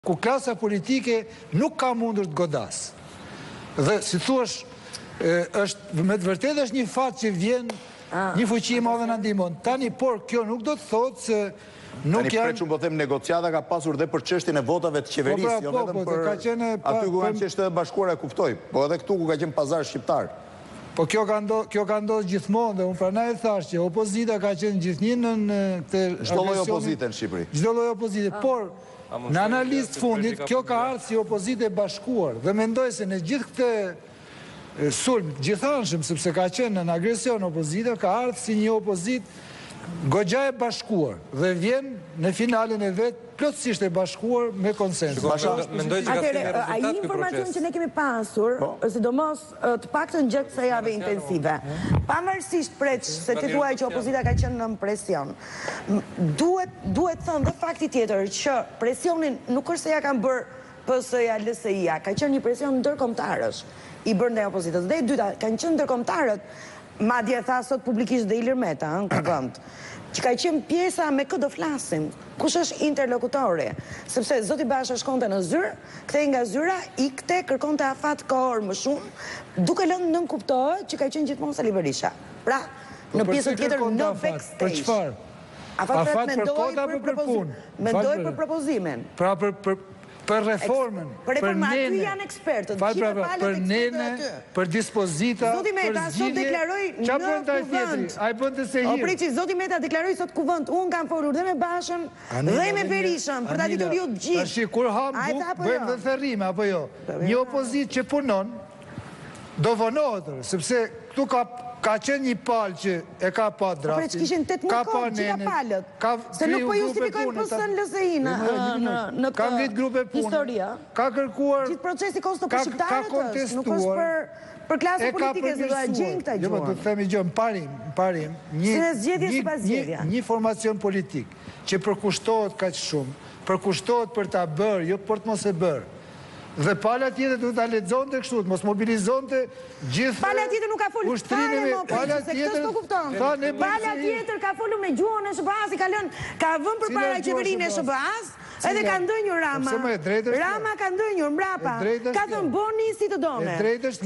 ku klasa politike nuk ka mundur të godas. Dhe si thuash, me të vërtet është një fat që vjen një fuqi e madhe na ndihmon. Tani, por kjo nuk do të thotë se nuk janë... Tani preqëm po them negociata ka pasur dhe për çështjen e votave të qeverisë, jo vetëm për aty ku kanë qeshtë e bashkuara, e kuptoj, po edhe këtu ku ka qenë pazar shqiptar. Po kjo ka ndodhur gjithmonë dhe unë prandaj thash që opozita ka qenë gjithnjë në këtë çdo lloj opozite në Shqipëri. Çdo lloj opozite, por në analizë të fundit kjo ka ardhur si opozite e bashkuar dhe mendoj se në gjithë këtë sulm gjithanshëm, sepse ka qenë në agresion opozita, ka ardhur si një opozit goxha e bashkuar dhe vjen në finalen e vet plotësisht e bashkuar me konsensus. Atëherë, ai informacion që ne kemi pasur, sidomos të paktën gjatë kësaj jave intensive, pavarësisht se ti thua që opozita ka qenë në presion, duhet thënë dhe fakti tjetër që presionin nuk është se ja kanë bërë PS-ja, LSI-ja, ka qenë një presion ndërkombëtarësh i bërë ndaj opozitës. Dhe e dyta, kanë qenë ndërkombëtarët, madje tha sot publikisht dhe Ilir Meta, në kuvend, që ka qenë pjesa me kë do flasim, kush është interlokutori, sepse Zoti Basha shkonte në zyrë, kthej nga zyra, ikte, kërkonte afat kohor më shumë, duke lënë nënkuptohet që ka qenë gjithmonë Sali Berisha. Pra, në pjesën tjetër në backstage. Për çfarë? Afat për kota apo për punë? Mendoj për propozimin. Pra për reformën, për aty janë ekspertët, për nene, për dispozita, Zoti Meta sot deklaroi në kuvend. Ai bën të se hir. Priçi, Zoti Meta deklaroi sot kuvend. Unë kam folur dhe me Bashën dhe me Berishën për ta ditur ju të gjithë. Tash kur bëjmë dhe therrime apo jo. Një opozitë që punon do vonohet, sepse këtu ka qenë një palë që e ka pa draftin. Pre që kishin 8 muaj kohë që ka palët. Se nuk po justifikojnë pësën lësejnë në këtë historia. Ka kërkuar... Gjithë procesi konsto për shqiptarët, nuk është për klasë politike, se do a gjenë këta gjuhën. Jo, të themi gjë, në parim, një formacion politik që përkushtohet ka që shumë, përkushtohet për ta bërë, jo për të mos e bërë. Dhe pala tjetër duhet ta lexonte kështu, mos mobilizonte gjithë. Pala tjetër nuk ka folur fare më, pala se këtë s'po kupton. Pala tjetër ka folur me gjuhën e SBA-s, ka vënë përpara qeverinë e SBA-s, edhe ka ndënjur Rama. Rama ka ndënjur mbrapa. Ka thënë boni si të done.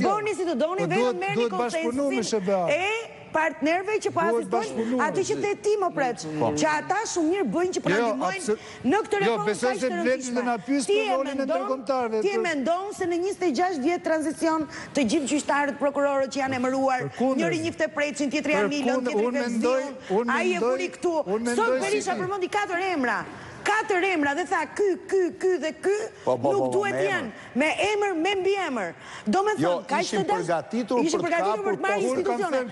Boni si të done, vetëm merrni konsensin e partnerve që po asistojnë aty që të ti më preç, që ata shumë mirë bëjnë që po na ndihmojnë në këtë reformë kaq të rëndësishme. Ti e mendon se në 26 vjet tranzicion të gjithë gjyqtarët, prokurorët që janë emëruar, njëri njifte Preçin, tjetri Armilën, tjetri Vezdion, ai e vuri këtu. Sot Berisha përmendi 4 emra. 4 emra dhe tha ky dhe ky nuk duhet janë me emër, me mbi emër. Do me thonë, kaq të dash, ishin përgatitur për të marrë institucionet.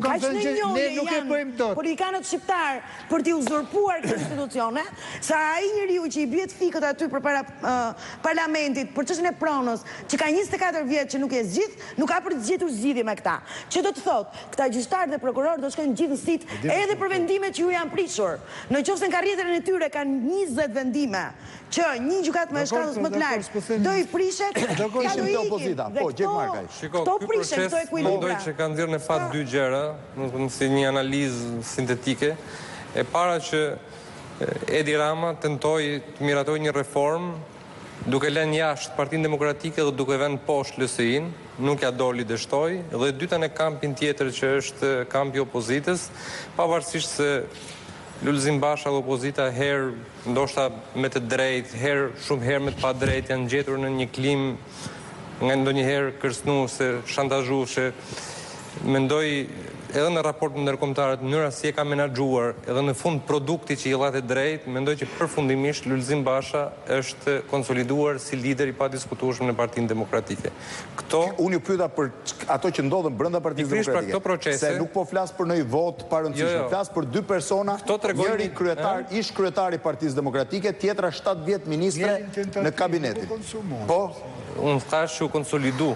Kaq në njënje janë politikanët shqiptar për t'i uzurpuar këtë institucione, sa ai njeriu që i bjet fikët aty përpara parlamentit për çështjen e pronës, që ka 24 vjet që nuk e zgjidh, nuk ka për të zgjedhur zgjidhje me këta. Që do të thotë, këta gjyqtarë dhe prokurorë do shkojnë gjithë në sit edhe për vendimet që ju janë prishur. Nëse në karrierën e tyre kanë 20 vendime që një gjykatë më e shkallës më të lartë do i prishet, ka do ikin. Dhe këto prishet, këto ekuilibra. Mendoj që kanë nxjerrë në fat 2 gjëra, si një analizë sintetike. E para që Edi Rama tentoi të miratoj një reformë duke lënë jashtë Partinë Demokratike dhe duke vënë poshtë LSI-n, nuk ja doli dështoi, dhe dyta në kampin tjetër që është kampi i opozitës, pavarësisht se Lulzim Basha dhe opozita herë ndoshta me të drejtë, shumë herë me të pa drejtë janë gjetur në një klim nga ndonjëherë kërcënuese, shantazhuese. Mendoj edhe në raport me ndërkombëtarët, mënyra si e ka menaxhuar, edhe në fund produkti që i llatë drejt, mendoj që përfundimisht Lulzim Basha është konsoliduar si lider i padiskutueshëm në Partinë Demokratike. Unë ju pyeta për ato që ndodhen brenda Partisë Demokratike. Se nuk po flas për ndonjë vot pa rëndësishëm, flas për 2 persona, njëri kryetar, ish kryetari i Partisë Demokratike, tjetra 7 vjet ministre në kabinetin. Po, unë thash që u konsolidu.